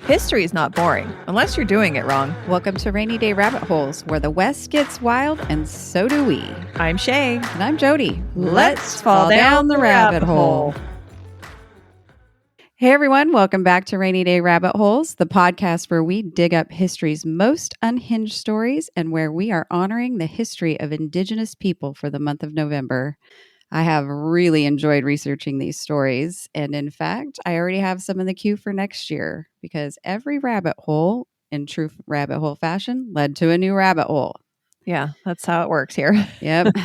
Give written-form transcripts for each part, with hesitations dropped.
History is not boring, unless you're doing it wrong. Welcome to Rainy Day Rabbit Holes, where the West gets wild, and so do we. I'm Shay. And I'm Jody. Let's fall down the rabbit hole. Hey everyone, welcome back to Rainy Day Rabbit Holes, the podcast where we dig up history's most unhinged stories and where we are honoring the history of Indigenous people for the month of November. I have really enjoyed researching these stories, and in fact, I already have some in the queue for next year because every rabbit hole, in true rabbit hole fashion, led to a new rabbit hole. Yeah, that's how it works here. Yep.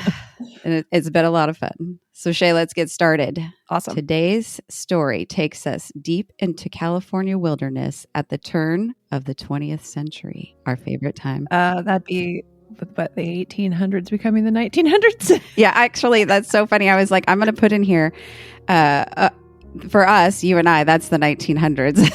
And it's been a lot of fun. So Shay, let's get started. Awesome. Today's story takes us deep into California wilderness at the turn of the 20th century, our favorite time. That'd be the 1800s becoming the 1900s. Yeah, actually, that's so funny. I was like, I'm going to put in here, for us, you and I, that's the 1900s.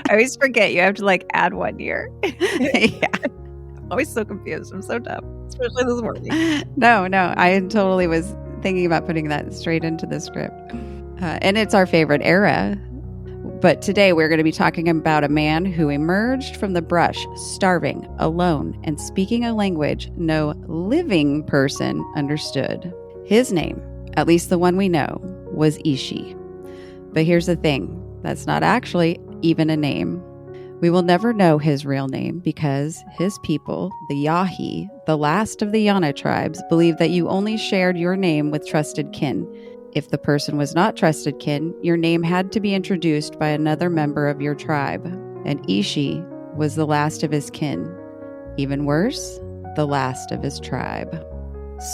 I always forget you have to add 1 year. Yeah. I'm always so confused. I'm so dumb, especially this morning. No, I totally was thinking about putting that straight into the script. And it's our favorite era. But today we're going to be talking about a man who emerged from the brush, starving, alone, and speaking a language no living person understood. His name, at least the one we know, was Ishi. But here's the thing, that's not actually even a name. We will never know his real name because his people, the Yahi, the last of the Yana tribes, believed that you only shared your name with trusted kin. If the person was not trusted kin, your name had to be introduced by another member of your tribe. And Ishi was the last of his kin. Even worse, the last of his tribe.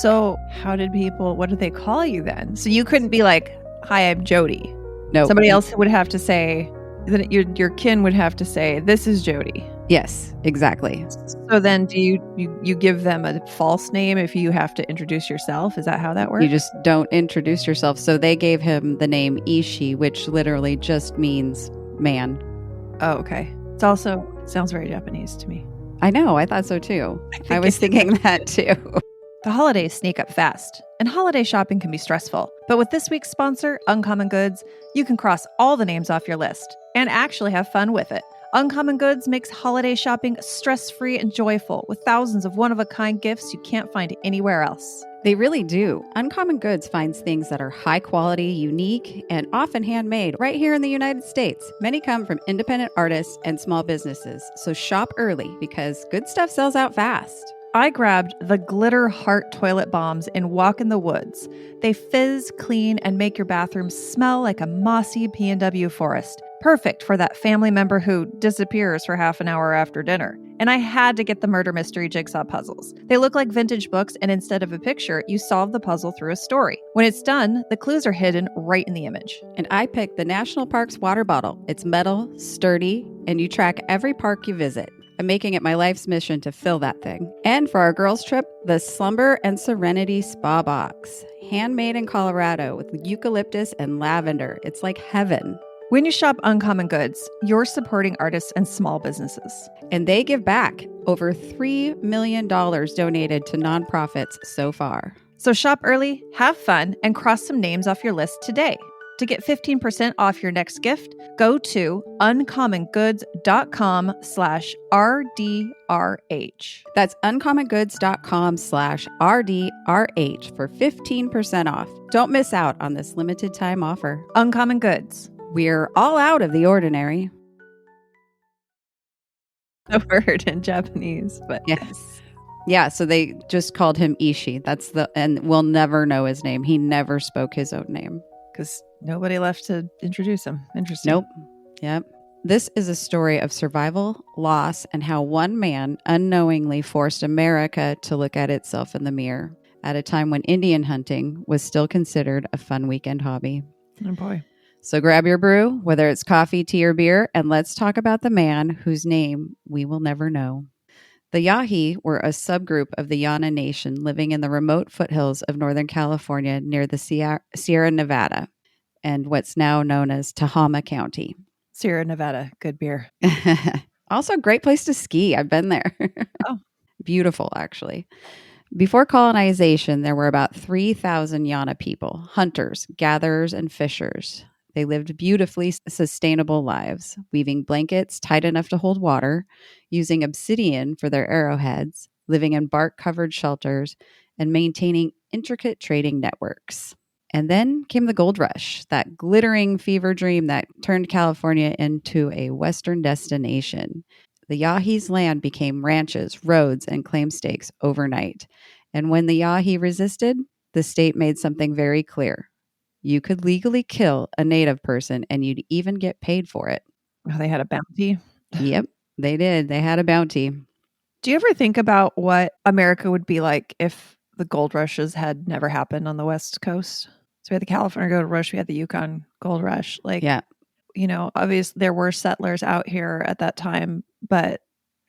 So what did they call you then? So you couldn't be like, hi, I'm Jody. No. Somebody else would have to say, then your kin would have to say, this is Jody. Yes, exactly. So then do you give them a false name if you have to introduce yourself? Is that how that works? You just don't introduce yourself. So they gave him the name Ishi, which literally just means man. Oh, okay. It also sounds very Japanese to me. I know. I thought so too. I was thinking that too. The holidays sneak up fast, and holiday shopping can be stressful. But with this week's sponsor, Uncommon Goods, you can cross all the names off your list and actually have fun with it. Uncommon Goods makes holiday shopping stress-free and joyful with thousands of one-of-a-kind gifts you can't find anywhere else. They really do. Uncommon Goods finds things that are high quality, unique, and often handmade right here in the United States. Many come from independent artists and small businesses, so shop early because good stuff sells out fast. I grabbed the Glitter Heart toilet bombs in Walk in the Woods. They fizz, clean, and make your bathroom smell like a mossy P&W forest. Perfect for that family member who disappears for half an hour after dinner. And I had to get the murder mystery jigsaw puzzles. They look like vintage books, and instead of a picture, you solve the puzzle through a story. When it's done, the clues are hidden right in the image. And I picked the National Parks water bottle. It's metal, sturdy, and you track every park you visit. I'm making it my life's mission to fill that thing. And for our girls' trip, the Slumber and Serenity Spa Box. Handmade in Colorado with eucalyptus and lavender. It's like heaven. When you shop Uncommon Goods, you're supporting artists and small businesses. And they give back. Over $3 million donated to nonprofits so far. So shop early, have fun, and cross some names off your list today. To get 15% off your next gift, go to uncommongoods.com/RDRH. That's uncommongoods.com/RDRH for 15% off. Don't miss out on this limited time offer. Uncommon Goods. We're all out of the ordinary. A word in Japanese, but yes. Yeah, so they just called him Ishi. And we'll never know his name. He never spoke his own name. Because nobody left to introduce him. Interesting. Nope. Yep. This is a story of survival, loss, and how one man unknowingly forced America to look at itself in the mirror at a time when Indian hunting was still considered a fun weekend hobby. Oh boy. So grab your brew, whether it's coffee, tea, or beer, and let's talk about the man whose name we will never know. The Yahi were a subgroup of the Yana Nation living in the remote foothills of Northern California near the Sierra Nevada and what's now known as Tehama County. Sierra Nevada, good beer. Also, a great place to ski. I've been there. Oh. Beautiful, actually. Before colonization, there were about 3,000 Yana people, hunters, gatherers, and fishers. They lived beautifully sustainable lives, weaving blankets tight enough to hold water, using obsidian for their arrowheads, living in bark covered shelters, and maintaining intricate trading networks. And then came the gold rush, that glittering fever dream that turned California into a Western destination. The Yahi's land became ranches, roads, and claim stakes overnight. And when the Yahi resisted, the state made something very clear. You could legally kill a native person and you'd even get paid for it. Oh, they had a bounty. Yep, they did. They had a bounty. Do you ever think about what America would be like if the gold rushes had never happened on the West Coast? So we had the California Gold Rush, we had the Yukon Gold Rush. Like, Yeah, obviously there were settlers out here at that time, but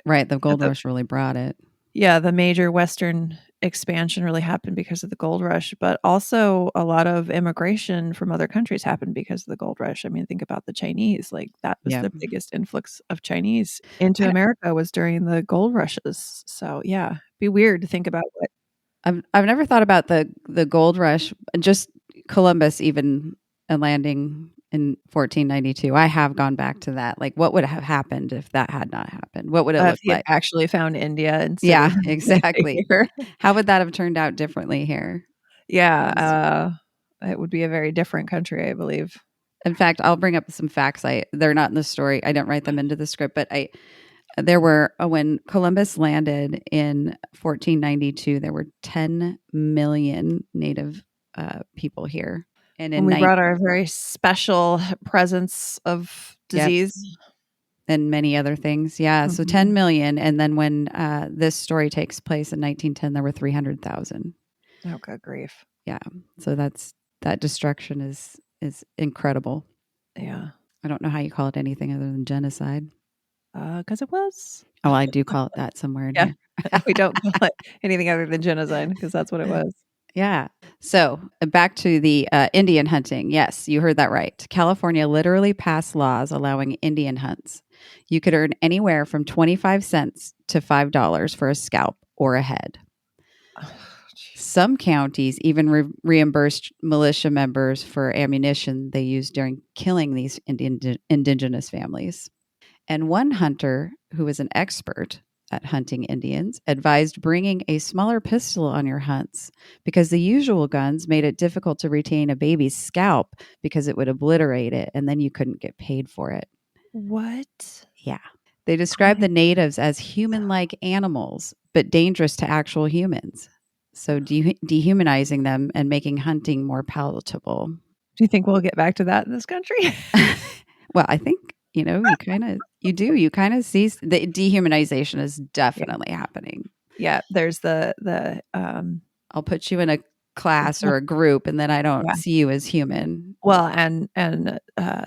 right. The gold rush really brought it. yeah, the major Western expansion really happened because of the gold rush, but also a lot of immigration from other countries happened because of the gold rush. I mean, think about the Chinese. Like that was Yeah. the biggest influx of Chinese into America was during the gold rushes. So yeah, it'd be weird to think about what I've never thought about the gold rush, just Columbus even landing in 1492. I have gone back to that. Like, what would have happened if that had not happened? What would it if look he had like? actually found India instead Yeah, of exactly. here. How would that have turned out differently here? Yeah, it would be a very different country, I believe. In fact, I'll bring up some facts. They're not in the story. I didn't write them into the script, but there were when Columbus landed in 1492, there were 10 million native people here, and When we brought our very special presence of disease. and many other things. Yeah, so 10 million, and then when this story takes place in 1910, there were 300,000. Oh, good grief! Yeah, so that destruction is incredible. Yeah, I don't know how you call it anything other than genocide. Because it was. Oh, I do call it that somewhere in Yeah, here. we don't call it anything other than genocide because that's what it was. Yeah. So back to the Indian hunting. Yes, you heard that right. California literally passed laws allowing Indian hunts. You could earn anywhere from 25 cents to $5 for a scalp or a head. Some counties even reimbursed militia members for ammunition they used during killing these indigenous families. And one hunter who was an expert at hunting Indians advised bringing a smaller pistol on your hunts because the usual guns made it difficult to retain a baby's scalp because it would obliterate it and then you couldn't get paid for it. What? Yeah. They described the natives as human-like animals, but dangerous to actual humans. So dehumanizing them and making hunting more palatable. Do you think we'll get back to that in this country? Well, I think, you kind of see the dehumanization is definitely happening. Yeah, there's the I'll put you in a class or a group and then I don't see you as human. Well, and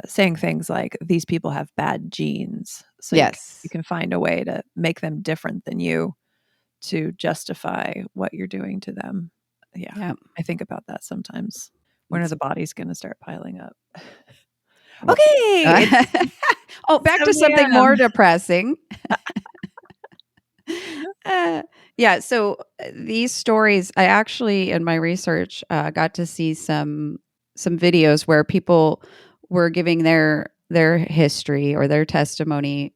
saying things like these people have bad genes. So yes. you can find a way to make them different than you to justify what you're doing to them. Yeah. I think about that sometimes. When are the bodies going to start piling up? Okay. Back to something more depressing. Yeah. So these stories, I actually, in my research, got to see some videos where people were giving their history or their testimony.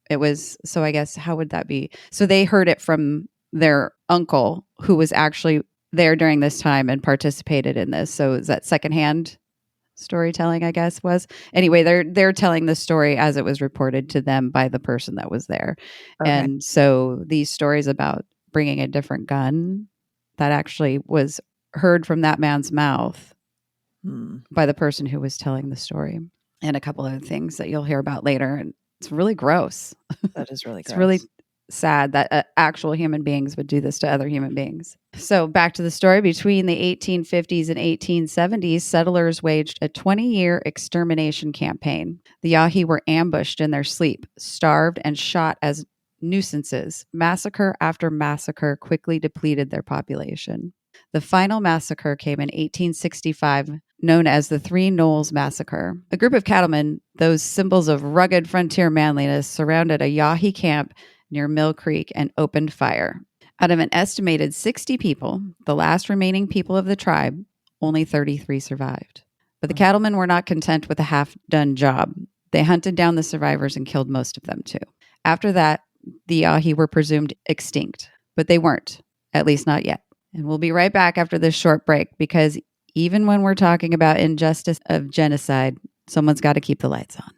It was, so I guess, how would that be? So they heard it from their uncle who was actually there during this time and participated in this. So is that secondhand storytelling, I guess, was. Anyway, they're telling the story as it was reported to them by the person that was there. Okay. And so these stories about bringing a different gun, that actually was heard from that man's mouth by the person who was telling the story. And a couple of things that you'll hear about later. And it's really gross. That is really gross. It's really sad that actual human beings would do this to other human beings. So back to the story. Between the 1850s and 1870s, settlers waged a 20-year extermination campaign. The Yahi were ambushed in their sleep, starved, and shot as nuisances. Massacre after massacre quickly depleted their population. The final massacre came in 1865, known as the Three Knolls Massacre. A group of cattlemen, those symbols of rugged frontier manliness, surrounded a Yahi camp near Mill Creek and opened fire. Out of an estimated 60 people, the last remaining people of the tribe, only 33 survived. But the cattlemen were not content with a half-done job. They hunted down the survivors and killed most of them too. After that, the Yahi were presumed extinct, but they weren't, at least not yet. And we'll be right back after this short break, because even when we're talking about injustice of genocide, someone's got to keep the lights on.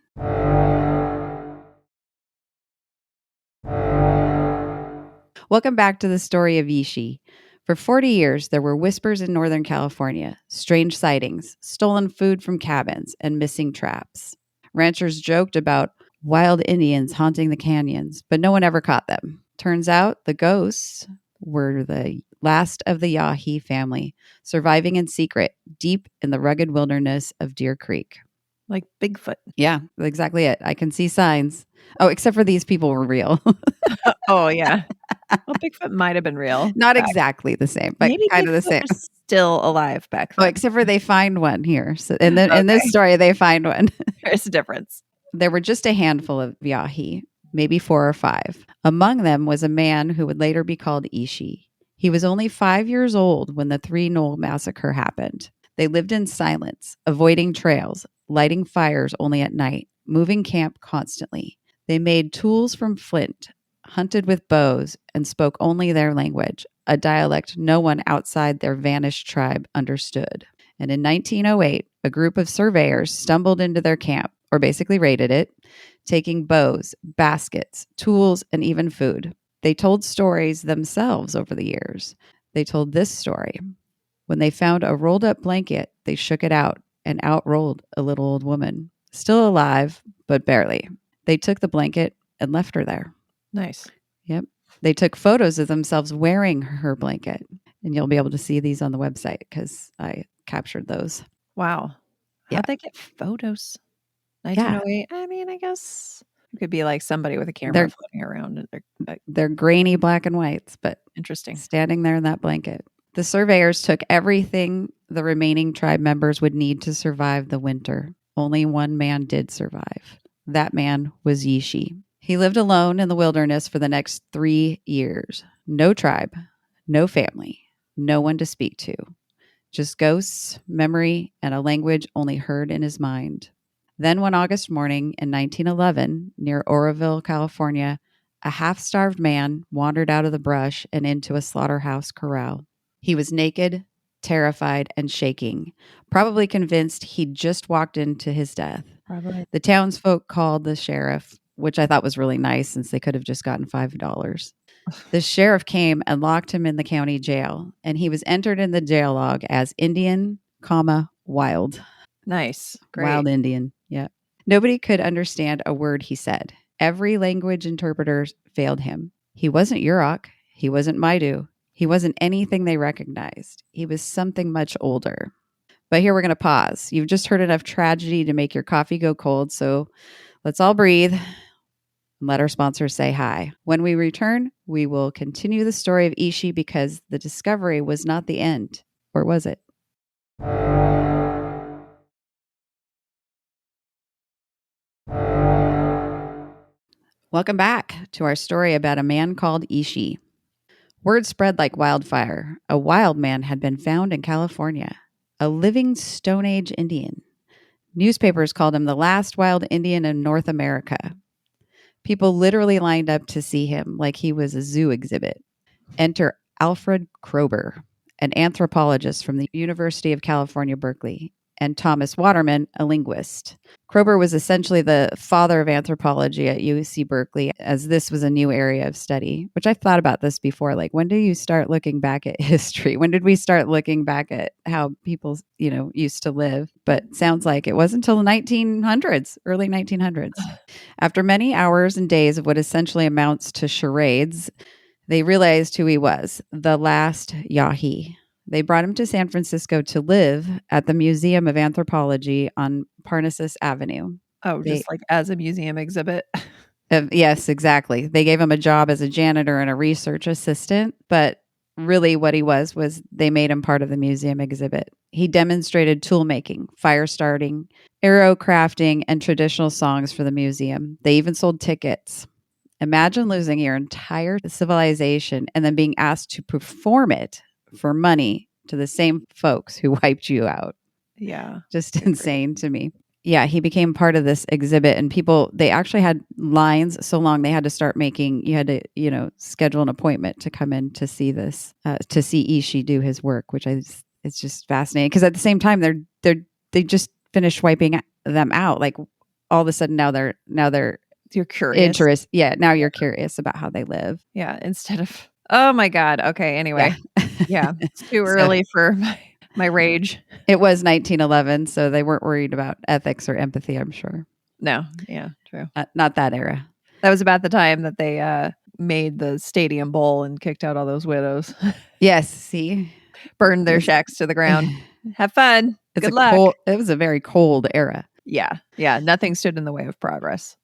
Welcome back to the story of Ishi. For 40 years, there were whispers in Northern California, strange sightings, stolen food from cabins, and missing traps. Ranchers joked about wild Indians haunting the canyons, but no one ever caught them. Turns out the ghosts were the last of the Yahi family, surviving in secret deep in the rugged wilderness of Deer Creek. Like Bigfoot. Yeah, exactly it. I can see signs. Oh, except for these people were real. Oh, yeah. Well, Bigfoot might have been real. Not exactly the same, but Maybe kind of the Bigfoot same. was still alive back Oh, then. except for they find one here. So, and then in this story, they find one. There's a difference. There were just a handful of Yahi, maybe 4 or 5. Among them was a man who would later be called Ishi. He was only 5 years old when the 3 Knoll massacre happened. They lived in silence, avoiding trails, lighting fires only at night, moving camp constantly. They made tools from flint, hunted with bows, and spoke only their language, a dialect no one outside their vanished tribe understood. And in 1908, a group of surveyors stumbled into their camp, or basically raided it, taking bows, baskets, tools, and even food. They told stories themselves over the years. They told this story. When they found a rolled up blanket, they shook it out, and out rolled a little old woman, still alive, but barely. They took the blanket and left her there. Nice. Yep. They took photos of themselves wearing her blanket, and you'll be able to see these on the website because I captured those. Wow. Yeah. How'd they get photos? 1908. I mean, I guess it could be like somebody with a camera floating around. They're grainy black and whites, but interesting. Standing there in that blanket. The surveyors took everything the remaining tribe members would need to survive the winter. Only one man did survive. That man was Ishi. He lived alone in the wilderness for the next 3 years. No tribe, no family, no one to speak to. Just ghosts, memory, and a language only heard in his mind. Then one August morning in 1911, near Oroville, California, a half-starved man wandered out of the brush and into a slaughterhouse corral. He was naked, terrified, and shaking, probably convinced he'd just walked into his death. Probably. The townsfolk called the sheriff, which I thought was really nice since they could have just gotten $5. The sheriff came and locked him in the county jail, and he was entered in the jail log as Indian, wild. Nice. Great. Wild Indian. Yeah. Nobody could understand a word he said. Every language interpreter failed him. He wasn't Yurok. He wasn't Maidu. He wasn't anything they recognized. He was something much older. But here we're going to pause. You've just heard enough tragedy to make your coffee go cold, so let's all breathe and let our sponsors say hi. When we return, we will continue the story of Ishi because the discovery was not the end. Or was it? Welcome back to our story about a man called Ishi. Word spread like wildfire. A wild man had been found in California, a living Stone Age Indian. Newspapers called him the last wild Indian in North America. People literally lined up to see him like he was a zoo exhibit. Enter Alfred Kroeber, an anthropologist from the University of California, Berkeley, and Thomas Waterman, a linguist. Kroeber was essentially the father of anthropology at UC Berkeley, as this was a new area of study, which I've thought about this before. Like, when do you start looking back at history? When did we start looking back at how people, used to live? But sounds like it wasn't until the 1900s, early 1900s. After many hours and days of what essentially amounts to charades, they realized who he was, the last Yahi. They brought him to San Francisco to live at the Museum of Anthropology on Parnassus Avenue. Oh, just like as a museum exhibit? Yes, exactly. They gave him a job as a janitor and a research assistant, but really what he was they made him part of the museum exhibit. He demonstrated tool making, fire starting, arrow crafting, and traditional songs for the museum. They even sold tickets. Imagine losing your entire civilization and then being asked to perform it for money to the same folks who wiped you out. Yeah. Just insane to me. Yeah, he became part of this exhibit, and people, they actually had lines so long they had to start making, you had to, schedule an appointment to come in to see this, to see Ishi do his work, which it's just fascinating because at the same time they just finished wiping them out. Like all of a sudden now they're You're curious. Now you're curious about how they live. Yeah. Instead of, oh my God. Okay. Anyway. Yeah. It's too early for my rage. It was 1911, so they weren't worried about ethics or empathy, I'm sure. No. Yeah. True. Not that era. That was about the time that they made the stadium bowl and kicked out all those widows. Yes. See? Burned their shacks to the ground. Have fun. Good luck. It was a very cold era. Yeah. Yeah. Nothing stood in the way of progress.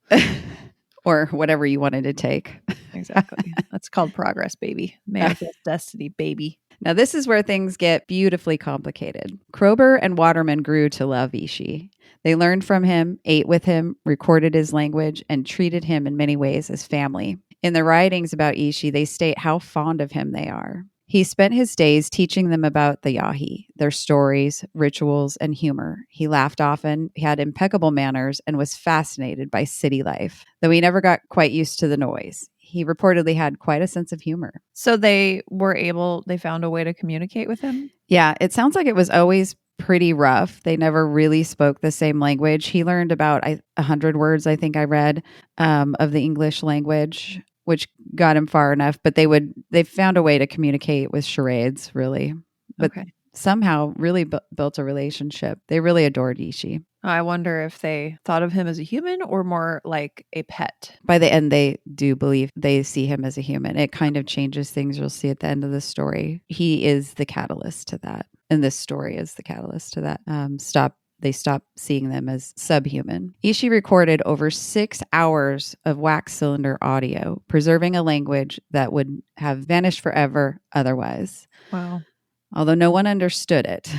Or whatever you wanted to take. Exactly. That's called progress, baby. Manifest destiny, baby. Now, this is where things get beautifully complicated. Krober and Waterman grew to love Ishi. They learned from him, ate with him, recorded his language, and treated him in many ways as family. In the writings about Ishi, they state how fond of him they are. He spent his days teaching them about the Yahi, their stories, rituals, and humor. He laughed often, he had impeccable manners, and was fascinated by city life, though he never got quite used to the noise. He reportedly had quite a sense of humor. So they found a way to communicate with him? Yeah, it sounds like it was always pretty rough. They never really spoke the same language. He learned about 100 words, I think I read, of the English language, which got him far enough. But they found a way to communicate with charades, really. But somehow really built a relationship. They really adored Ishi. I wonder if they thought of him as a human or more like a pet. By the end, they do believe they see him as a human. It kind of changes things. You'll see at the end of the story. He is the catalyst to that. And this story is the catalyst to that. They stop seeing them as subhuman. Ishi recorded over 6 hours of wax cylinder audio, preserving a language that would have vanished forever otherwise. Wow. Although no one understood it,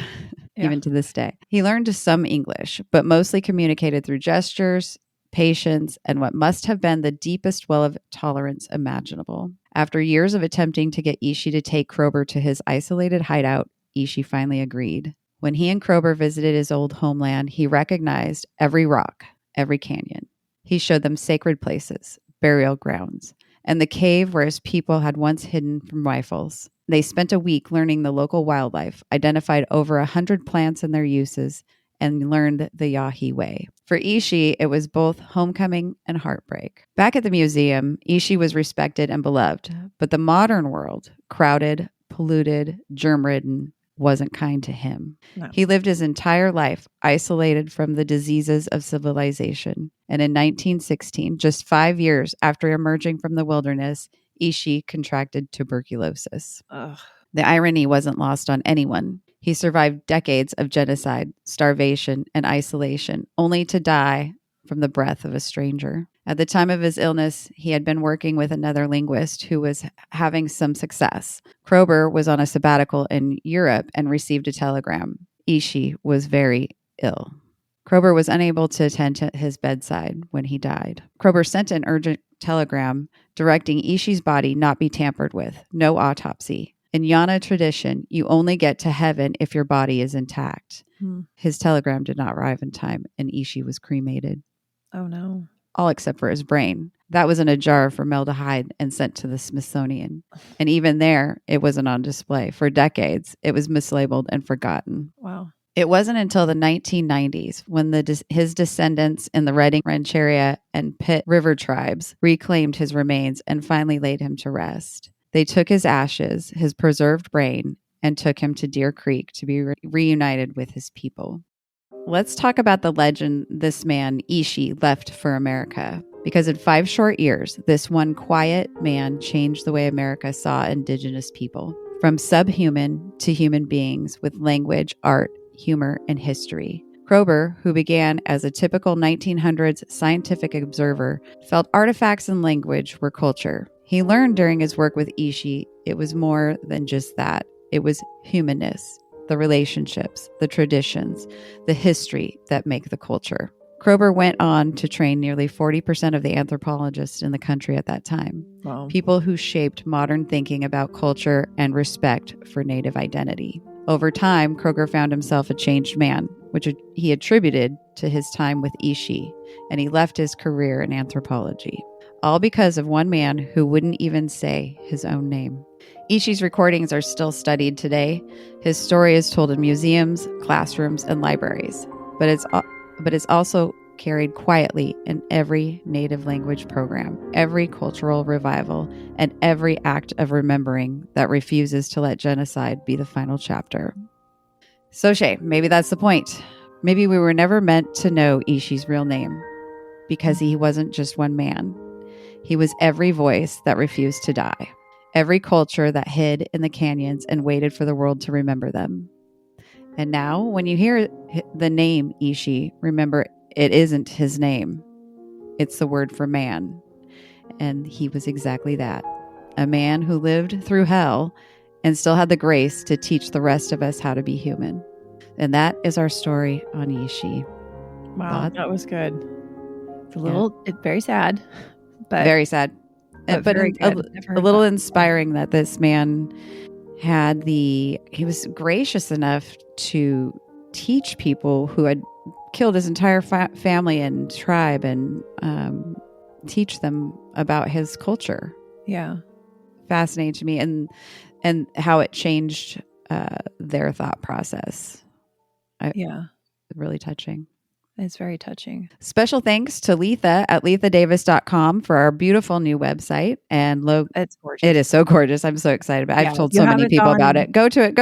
even to this day. He learned some English, but mostly communicated through gestures, patience, and what must have been the deepest well of tolerance imaginable. After years of attempting to get Ishi to take Krober to his isolated hideout, Ishi finally agreed. When he and Krober visited his old homeland, he recognized every rock, every canyon. He showed them sacred places, burial grounds, and the cave where his people had once hidden from rifles. They spent a week learning the local wildlife, identified over 100 plants and their uses, and learned the Yahi way. For Ishi, it was both homecoming and heartbreak. Back at the museum, Ishi was respected and beloved, but the modern world, crowded, polluted, germ-ridden, wasn't kind to him. No. He lived his entire life isolated from the diseases of civilization. And in 1916, just 5 years after emerging from the wilderness, Ishi contracted tuberculosis. Ugh. The irony wasn't lost on anyone. He survived decades of genocide, starvation, and isolation, only to die from the breath of a stranger. At the time of his illness, he had been working with another linguist who was having some success. Krober was on a sabbatical in Europe and received a telegram. Ishi was very ill. Krober was unable to attend to his bedside when he died. Krober sent an urgent telegram directing Ishi's body not be tampered with, no autopsy. In Yana tradition, you only get to heaven if your body is intact. His telegram did not arrive in time, and Ishi was cremated. Oh, no. All except for his brain. That was in a jar for formaldehyde and sent to the Smithsonian. And even there, it wasn't on display. For decades, it was mislabeled and forgotten. Wow. It wasn't until the 1990s when his descendants in the Redding Rancheria and Pitt River tribes reclaimed his remains and finally laid him to rest. They took his ashes, his preserved brain, and took him to Deer Creek to be reunited with his people. Let's talk about the legend this man, Ishi, left for America. Because in 5 short years, this one quiet man changed the way America saw indigenous people. From subhuman to human beings with language, art, humor, and history. Krober, who began as a typical 1900s scientific observer, felt artifacts and language were culture. He learned during his work with Ishi, it was more than just that. It was humanness, the relationships, the traditions, the history that make the culture. Krober went on to train nearly 40% of the anthropologists in the country at that time. Wow. People who shaped modern thinking about culture and respect for Native identity. Over time, Kroger found himself a changed man, which he attributed to his time with Ishi, and he left his career in anthropology. All because of one man who wouldn't even say his own name. Ishi's recordings are still studied today. His story is told in museums, classrooms, and libraries, but it's also carried quietly in every native language program, every cultural revival, and every act of remembering that refuses to let genocide be the final chapter. So Shay, maybe that's the point. Maybe we were never meant to know Ishi's real name because he wasn't just one man. He was every voice that refused to die, every culture that hid in the canyons and waited for the world to remember them. And now, when you hear the name Ishi, remember it isn't his name. It's the word for man. And he was exactly that. A man who lived through hell and still had the grace to teach the rest of us how to be human. And that is our story on Ishi. Wow, that was good. It's very sad. But very sad. But very a little inspiring that this man he was gracious enough to teach people who had killed his entire family and tribe and teach them about his culture. Yeah. Fascinating to me, and how it changed their thought process. Really touching. It's very touching. Special thanks to Letha at lethadavis.com for our beautiful new website. And it's gorgeous. It is so gorgeous. I'm so excited about it. I've told so many people about it. Go to it.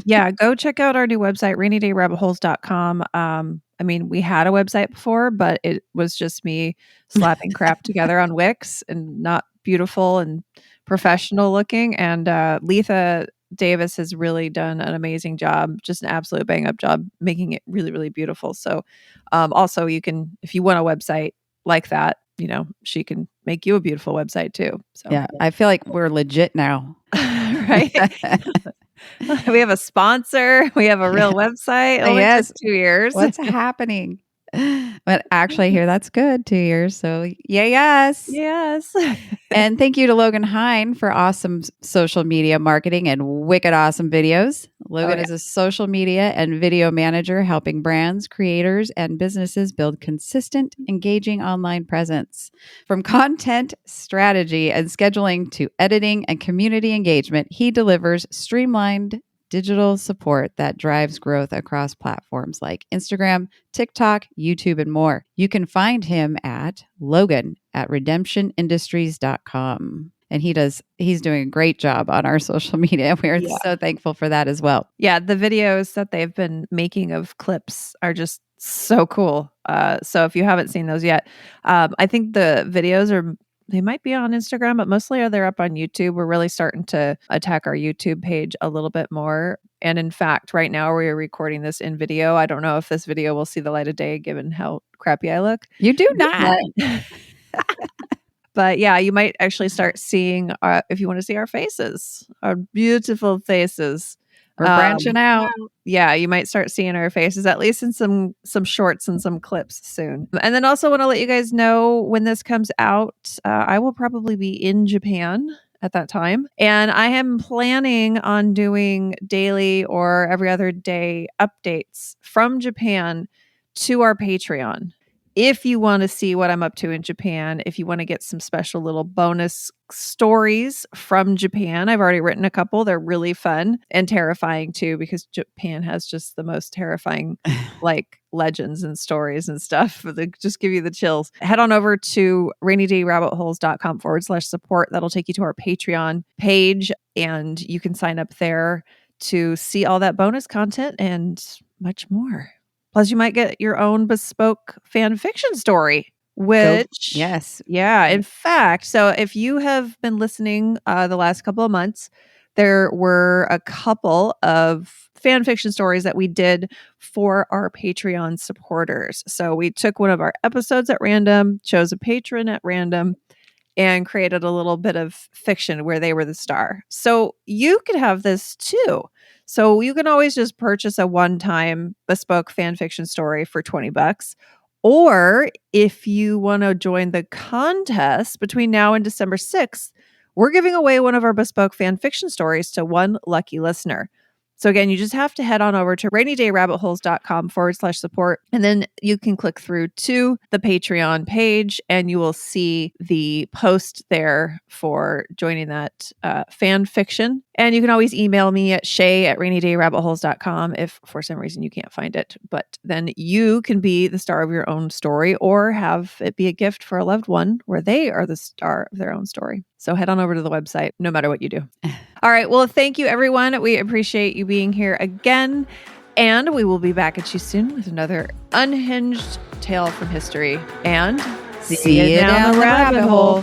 Yeah, go check out our new website, rainydayrabbitholes.com. I mean, we had a website before, but it was just me slapping crap together on Wix and not beautiful and professional looking. And Letha Davis has really done an amazing job, just an absolute bang up job, making it really, really beautiful. So also you can, if you want a website like that, she can make you a beautiful website too. So yeah, I feel like we're legit now. Right. We have a sponsor. We have a real website. It only took 2 years. What's happening? But actually here, that's good. 2 years. So yes. And thank you to Logan Hine for awesome social media marketing and wicked awesome videos. Logan is a social media and video manager helping brands, creators, and businesses build consistent, engaging online presence. From content strategy and scheduling to editing and community engagement, he delivers streamlined digital support that drives growth across platforms like Instagram, TikTok, YouTube, and more. You can find him at logan@redemptionindustries.com. And he's doing a great job on our social media. We are so thankful for that as well. Yeah, the videos that they've been making of clips are just so cool. So if you haven't seen those yet, I think the videos they might be on Instagram, but mostly they're up on YouTube. We're really starting to attack our YouTube page a little bit more. And in fact, right now we're recording this in video. I don't know if this video will see the light of day given how crappy I look. You do not. But yeah, you might actually start seeing, if you want to see our faces, our beautiful faces. We're branching out. Yeah, you might start seeing our faces, at least in some shorts and some clips soon. And then also want to let you guys know when this comes out, I will probably be in Japan at that time. And I am planning on doing daily or every other day updates from Japan to our Patreon. If you want to see what I'm up to in Japan, if you want to get some special little bonus stories from Japan, I've already written a couple. They're really fun and terrifying too, because Japan has just the most terrifying legends and stories and stuff. They just give you the chills. Head on over to rainydayrabbitholes.com/support. That'll take you to our Patreon page, and you can sign up there to see all that bonus content and much more. Plus, you might get your own bespoke fan fiction story, which... Yes. Yeah. In fact, so if you have been listening the last couple of months, there were a couple of fan fiction stories that we did for our Patreon supporters. So we took one of our episodes at random, chose a patron at random, and created a little bit of fiction where they were the star. So you could have this too. So you can always just purchase a one-time bespoke fan fiction story for $20. Or if you want to join the contest between now and December 6th, we're giving away one of our bespoke fan fiction stories to one lucky listener. So again, you just have to head on over to rainydayrabbitholes.com/support. And then you can click through to the Patreon page and you will see the post there for joining that fan fiction. And you can always email me at shay@rainydayrabbitholes.com if for some reason you can't find it. But then you can be the star of your own story or have it be a gift for a loved one where they are the star of their own story. So head on over to the website, no matter what you do. All right. Well, thank you, everyone. We appreciate you being here again. And we will be back at you soon with another unhinged tale from history. And see you down the rabbit hole.